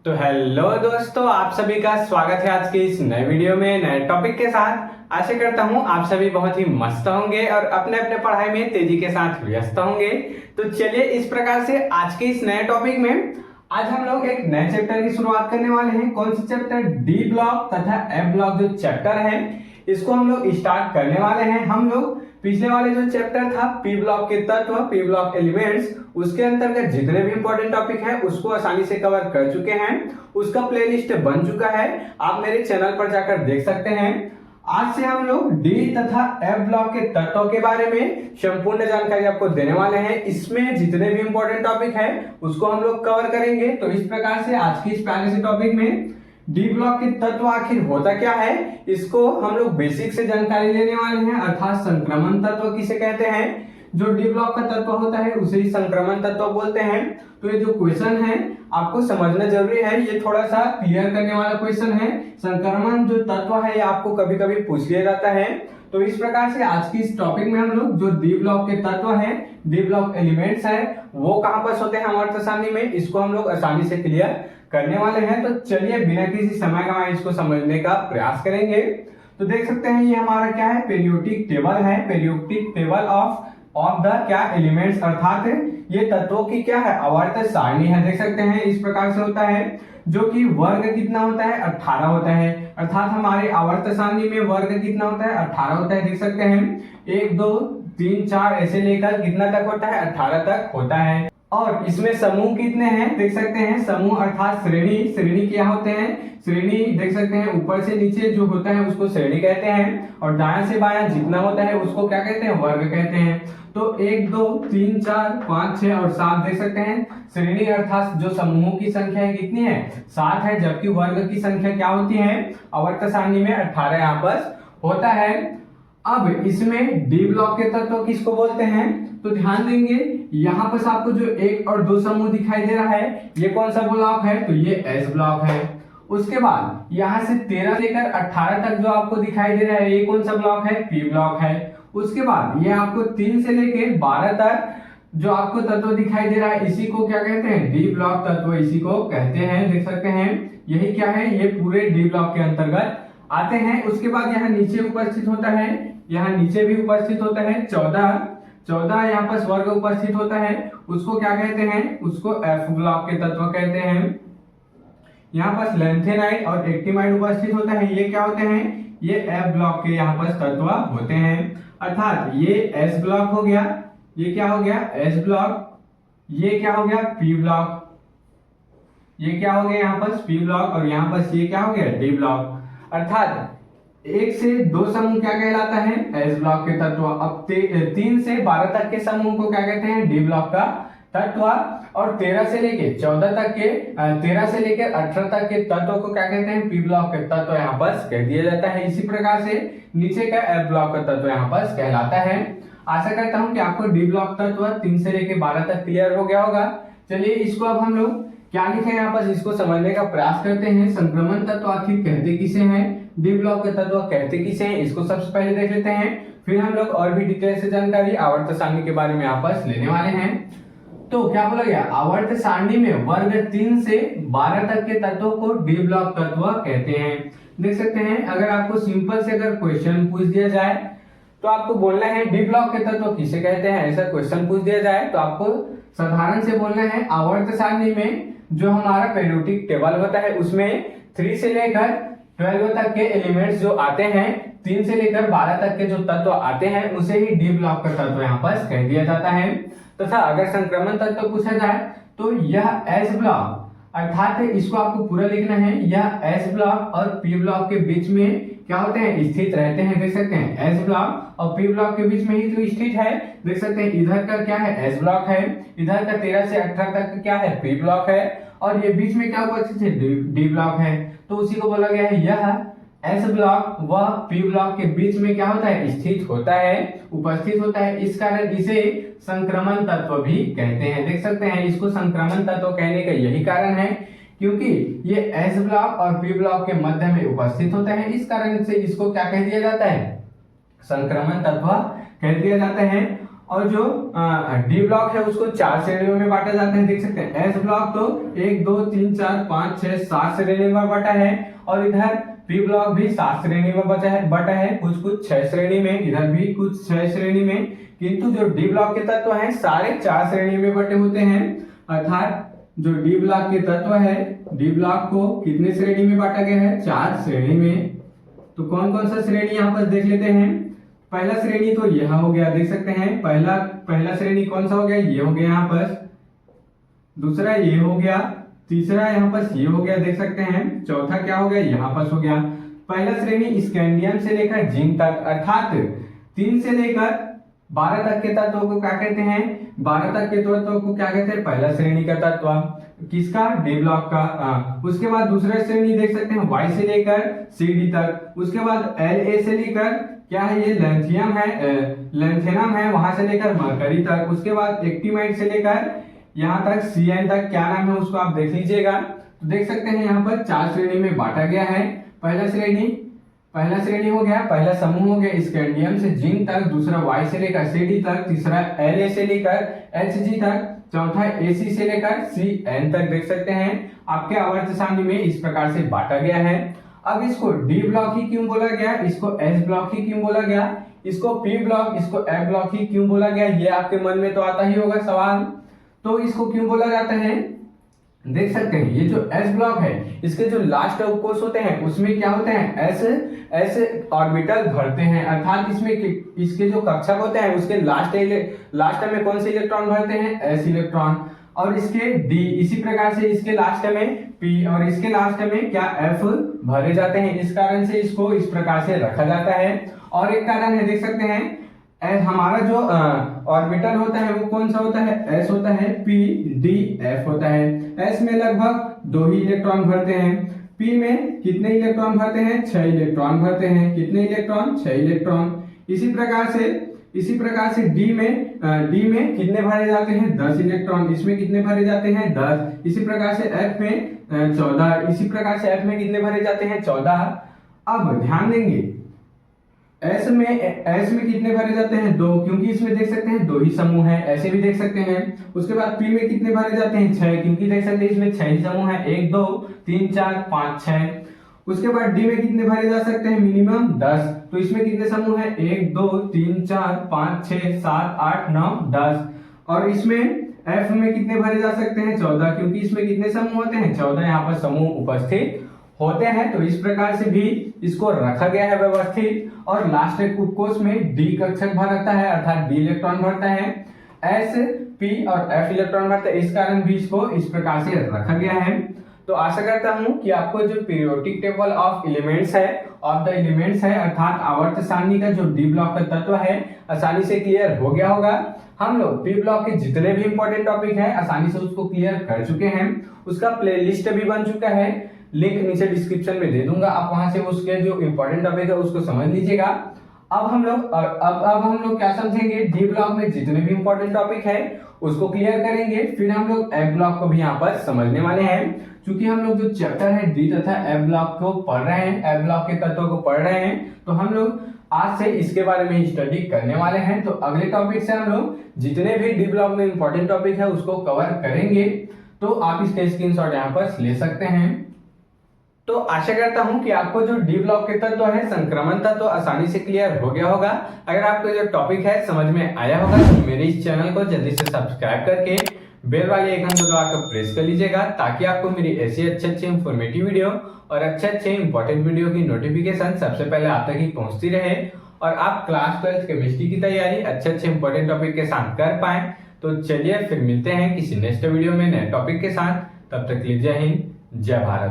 तो हेलो दोस्तों, आप सभी का स्वागत है आज के इस नए वीडियो में नए टॉपिक के साथ। आशा करता हूं आप सभी बहुत ही मस्त होंगे और अपने अपने पढ़ाई में तेजी के साथ व्यस्त होंगे। तो चलिए इस प्रकार से आज के इस नए टॉपिक में आज हम लोग एक नए चैप्टर की शुरुआत करने वाले हैं। कौन सी चैप्टर? डी ब्लॉक तथा एफ ब्लॉक जो चैप्टर है इसको हम लोग स्टार्ट करने वाले हैं। हम लोग पिछले वाले जो चैप्टर था पी ब्लॉक के तत्व, पी ब्लॉक एलिमेंट्स, उसके अंतर्गत जितने भी इंपॉर्टेंट टॉपिक है उसको आसानी से कवर कर चुके हैं। उसका प्लेलिस्ट बन चुका है, आप मेरे चैनल पर जाकर देख सकते हैं। आज से हम लोग डी तथा एफ ब्लॉक के तत्वों के बारे में संपूर्ण जानकारी आपको देने वाले हैं। इसमें जितने भी इंपॉर्टेंट टॉपिक है उसको हम लोग कवर करेंगे। तो इस प्रकार से आज की इस पहले से टॉपिक में डी ब्लॉक के तत्व आखिर होता क्या है, इसको हम लोग बेसिक से जानकारी लेने वाले हैं। अर्थात संक्रमण तत्व किसे कहते हैं? जो डी ब्लॉक का तत्व होता है उसे ही संक्रमण तत्व बोलते हैं। तो ये जो क्वेश्चन है आपको समझना जरूरी है, ये थोड़ा सा क्लियर करने वाला क्वेश्चन है। संक्रमण जो तत्व है ये आपको कभी कभी पूछ लिया जाता है। तो इस प्रकार से आज की इस टॉपिक में हम लोग जो डी ब्लॉक के तत्व हैं, डी ब्लॉक एलिमेंट्स हैं, वो कहां पर होते हैं हमारे सारणी में, इसको हम लोग आसानी से क्लियर करने वाले हैं। तो चलिए बिना किसी समय गंवाए इसको समझने का प्रयास करेंगे। तो देख सकते हैं ये हमारा क्या है, पीरियोडिक टेबल है, पीरियोडिक टेबल ऑफ द क्या एलिमेंट्स, अर्थात ये तत्वों की क्या है आवर्त सारणी है। देख सकते हैं इस प्रकार से होता है, जो कि वर्ग कितना होता है 18 होता है। अर्थात हमारे आवर्त सारणी में वर्ग कितना होता है 18 होता है। देख सकते हैं 1 2 3 4 ऐसे लेकर कितना तक होता है 18 तक होता है। और इसमें समूह कितने हैं देख सकते हैं, समूह अर्थात श्रेणी क्या होते हैं, श्रेणी देख सकते हैं ऊपर से नीचे जो होता है उसको श्रेणी कहते हैं, और दायां से बायां जितना होता है उसको क्या कहते हैं, वर्ग कहते हैं। तो 1 2 3 4 5 6 और 7 देख सकते हैं, श्रेणी अर्थात जो समूहों की संख्या है कितनी है 7 है, जबकि वर्ग की संख्या क्या होती है आवर्त सारणी में 18 यहाँ पर होता है। अब इसमें डी ब्लॉक के तत्व किसको बोलते हैं, तो ध्यान देंगे यहाँ पर आपको जो 1 और 2 समूह दिखाई दे रहा है ये कौन सा ब्लॉक है, तो ये एस ब्लॉक है। उसके बाद यहाँ से 13 लेकर 18 तक जो आपको दिखाई दे रहा है ये कौन सा ब्लॉक है, पी ब्लॉक है। उसके बाद ये आपको 3 से लेकर 12 तक जो आपको तत्व दिखाई दे रहा है इसी को क्या कहते हैं, डी ब्लॉक तत्व इसी को कहते हैं। देख सकते हैं यही क्या है, ये पूरे डी ब्लॉक के अंतर्गत आते हैं। उसके बाद यहाँ नीचे उपस्थित होता है, यहाँ नीचे भी उपस्थित होता है 14 यहाँ पर वर्ग उपस्थित होता है, उसको क्या कहते हैं, उसको एफ ब्लॉक के तत्व कहते हैं। यहाँ पर लेंथेनाइड और एक्टिनाइड उपस्थित होता है, ये क्या होते हैं, ये एफ ब्लॉक के यहाँ पर तत्व होते हैं। अर्थात ये एस ब्लॉक हो गया, ये क्या हो गया एस ब्लॉक, ये क्या हो गया पी ब्लॉक, ये क्या हो गया यहाँ पर पी ब्लॉक, और यहाँ पर ये क्या हो गया डी ब्लॉक। अर्थात 1 से 2 समूह क्या कहलाता है, एस ब्लॉक के तत्व। अब 3 से 12 तक के समूह को क्या कहते हैं, डी ब्लॉक का तत्व। और 13 से लेकर 14 तक के 13 से लेकर 18 तक के तत्व को क्या कहते हैं, पी ब्लॉक के तत्व यहाँ पर कह दिया जाता है। इसी प्रकार से नीचे का एफ ब्लॉक का तत्व यहाँ पर कहलाता है। आशा करता हूँ कि आपको डी ब्लॉक तत्व 3 से लेकर 12 तक क्लियर हो गया होगा। चलिए इसको अब हम लोग क्या लिखे यहाँ पर इसको समझने का प्रयास करते हैं। संक्रमण तत्व आखिर कहते किसे हैं, डी ब्लॉक के तत्व कहते किसे हैं, इसको सबसे पहले देख लेते हैं। फिर हम लोग और भी डिटेल से जानकारी आवर्त सारणी के बारे में आपस लेने वाले हैं। तो क्या बोला गया, आवर्त सारणी में वर्ग 3 से 12 तक के तत्वों को डी ब्लॉक तत्व कहते हैं। देख सकते हैं अगर आपको सिंपल से अगर क्वेश्चन पूछ दिया जाए तो आपको बोलना है डी ब्लॉक के तत्व किसे कहते हैं। ऐसा क्वेश्चन पूछ दिया जाए तो आपको साधारण से बोलना है आवर्त सारणी में जो हमारा पीरियोडिक टेबल होता है उसमें 3 से लेकर 12 तक के एलिमेंट्स जो आते हैं, 3 से लेकर 12 तक के जो तत्व आते हैं उसे ही डी ब्लॉक का तत्व यहाँ पर कह दिया जाता है। तथा अगर संक्रमण तत्व पूछा जाए तो यह एस ब्लॉक, अर्थात इसको आपको पूरा लिखना है, यह एस ब्लॉक और पी ब्लॉक के बीच में क्या होते हैं, स्थित रहते हैं। देख सकते हैं एस ब्लॉक और पी ब्लॉक के बीच में ही तो स्थित है। देख सकते हैं इधर का क्या है एस ब्लॉक है, इधर का 13 से 18 तक क्या है पी ब्लॉक है, और ये बीच में क्या उपस्थित है डी ब्लॉक है। तो उसी को बोला गया है यह एस ब्लॉक व पी ब्लॉक के बीच में क्या होता है, स्थित होता है, उपस्थित होता है। इस कारण इसे संक्रमण तत्व भी कहते हैं। देख सकते हैं इसको संक्रमण तत्व कहने का यही कारण है क्योंकि ये एस ब्लॉक और पी ब्लॉक के मध्य में उपस्थित होता है। इस कारण से इसको क्या कह दिया जाता है, संक्रमण तत्व कह दिया जाता है। और जो डी ब्लॉक है उसको 4 श्रेणियों में बांटा जाता है। देख सकते हैं एस ब्लॉक तो 1 2 3 4 5 6 7 श्रेणी में बांटा है, और इधर पी ब्लॉक भी 7 श्रेणी में बटा है, कुछ कुछ 6 श्रेणी में, इधर भी कुछ 6 श्रेणी में, किंतु जो डी ब्लॉक के तत्व हैं सारे 4 श्रेणी में बटे होते हैं। अर्थात जो डी ब्लॉक के तत्व है, डी ब्लॉक को कितने श्रेणी में बांटा गया है? 4 श्रेणी में। तो कौन कौन सा श्रेणी यहाँ पर देख लेते हैं। पहला श्रेणी तो यह हो गया, देख सकते हैं पहला श्रेणी कौन सा हो गया? ये हो गया यहाँ पर, दूसरा ये हो गया, तीसरा यहाँ पर ये हो गया, देख सकते हैं, चौथा क्या हो गया? यहाँ पर हो गया। पहला श्रेणी स्कैंडियम से लेकर जिंक तक, अर्थात 3 से लेकर 12 तक के तत्वों को क्या कहते हैं? 12 तक के तत्वों को क्या कहते हैं? पहला श्रेणी का तत्व किसका? डी ब्लॉक का। उसके बाद दूसरा श्रेणी देख सकते हैं वाई से लेकर सी डी तक। उसके बाद एल ए से लेकर क्या है? ये लैंथियम है, लैंथेनम है, वहां से लेकर मरकरी तक। उसके बाद एक्टिमाइड से लेकर यहाँ तक CN तक, क्या नाम है उसको आप देख लीजिएगा। तो देख सकते हैं यहाँ पर 4 श्रेणी में बांटा गया है। पहला श्रेणी हो गया, पहला समूह हो गया स्कैंडियम से जिंक तक, दूसरा वाई से लेकर CD तक, तीसरा LA से लेकर HG तक, चौथा AC से लेकर CN तक। देख सकते हैं आपके आवर्त सारणी में इस प्रकार से बांटा गया है। अब इसको डी ब्लॉक ही क्यों बोला गया? इसको एस ब्लॉक ही क्यों बोला गया? इसको पी ब्लॉक, इसको एफ ब्लॉक ही क्यों बोला गया? ये आपके मन में तो आता ही होगा सवाल। तो इसको क्यों बोला जाता है? देख सकते हैं ये जो एस ब्लॉक है, इसके जो लास्ट कोष होते हैं उसमें क्या होते हैं? एस ऑर्बिटल भरते हैं, अर्थात इसमें इसके जो कक्षक होते हैं उसके लास्ट में कौन से इलेक्ट्रॉन भरते हैं? S electron. और इसके डी, इसी प्रकार से इसके लास्ट में पी और इसके लास्ट में क्या? एफ भरे जाते हैं। इस कारण से इसको इस प्रकार से रखा जाता है। और एक कारण है, देख सकते हैं हमारा जो ऑर्बिटल होता है वो कौन सा होता है? एस होता है, पी डी एफ होता है। एस में लगभग 2 ही इलेक्ट्रॉन भरते हैं, पी में कितने इलेक्ट्रॉन भरते हैं? 6 इलेक्ट्रॉन भरते हैं। कितने इलेक्ट्रॉन? 6 इलेक्ट्रॉन। इसी प्रकार से डी में कितने भरे जाते हैं? 10 इलेक्ट्रॉन। इसमें कितने भरे जाते हैं? 10। इसी प्रकार से एफ में 14। इसी प्रकार से एफ में कितने भरे जाते हैं? 14। अब ध्यान देंगे एस में कितने भरे जाते हैं? 2, क्योंकि इसमें देख सकते हैं 2 ही समूह है, ऐसे भी देख सकते हैं। उसके बाद पी में कितने भरे जाते हैं? 6, क्योंकि देख सकते हैं इसमें 6 ही समूह है, 1 2 3 4 5 6। उसके बाद डी में कितने भरे जा सकते हैं? मिनिमम 10। तो इसमें कितने समूह है? 1 2 3 4 5 6 7 8 9 10। और इसमें एफ में कितने भरे जा सकते हैं? 14, क्योंकि इसमें कितने समूह होते हैं? 14 यहाँ पर समूह उपस्थित होते हैं। तो इस प्रकार से भी इसको रखा गया है व्यवस्थित। और लास्ट कोष में डी कक्षक भरता है, अर्थात डी इलेक्ट्रॉन भरता है, एस पी और एफ इलेक्ट्रॉन भरता है। इस कारण भी इसको इस प्रकार से रखा गया है। तो आशा करता हूं कि आपको जो पीरियोडिक टेबल ऑफ एलिमेंट्स है, अर्थात आवर्त सारणी का जो डी ब्लॉक का तत्व है आसानी से क्लियर हो गया होगा। हम लोग पी ब्लॉक के जितने भी इंपॉर्टेंट टॉपिक है आसानी से उसको क्लियर कर चुके हैं। उसका प्लेलिस्ट भी बन चुका है, लिंक नीचे डिस्क्रिप्शन में दे दूंगा, आप वहां से उसके जो इंपॉर्टेंट टॉपिक है उसको समझ लीजिएगा। अब हम लोग क्या समझेंगे? डी ब्लॉक में जितने भी इंपॉर्टेंट टॉपिक है उसको क्लियर करेंगे, फिर हम लोग एफ ब्लॉक को भी यहाँ पर समझने वाले हैं। क्योंकि हम लोग जो चैप्टर है डी तथा एफ ब्लॉक को पढ़ रहे हैं, एफ ब्लॉक के तत्वों को पढ़ रहे हैं, तो हम लोग आज से इसके बारे में स्टडी करने वाले हैं। तो अगले टॉपिक से हम लोग जितने भी डी ब्लॉक में इंपॉर्टेंट टॉपिक है उसको कवर करेंगे। तो आप इसके स्क्रीनशॉट यहाँ पर ले सकते हैं। तो आशा करता हूं कि आपको जो डी ब्लॉक के तत्व है, संक्रमण तत्व आसानी से क्लियर हो गया होगा। अगर आपको जो टॉपिक है समझ में आया होगा तो मेरे इस चैनल को जल्दी से सब्सक्राइब करके बेल वाले आइकन को दबाकर प्रेस कर लीजिएगा, ताकि आपको मेरी ऐसी अच्छे इंफॉर्मेटिव वीडियो और अच्छे इंपॉर्टेंट वीडियो की नोटिफिकेशन सबसे पहले आप तक ही पहुंचती रहे और आप क्लास 12 केमिस्ट्री की तैयारी अच्छे इंपॉर्टेंट टॉपिक के साथ कर पाए। तो चलिए फिर मिलते हैं किसी नेक्स्ट वीडियो में नए टॉपिक के साथ। तब तक के लिए जय हिंद, जय भारत।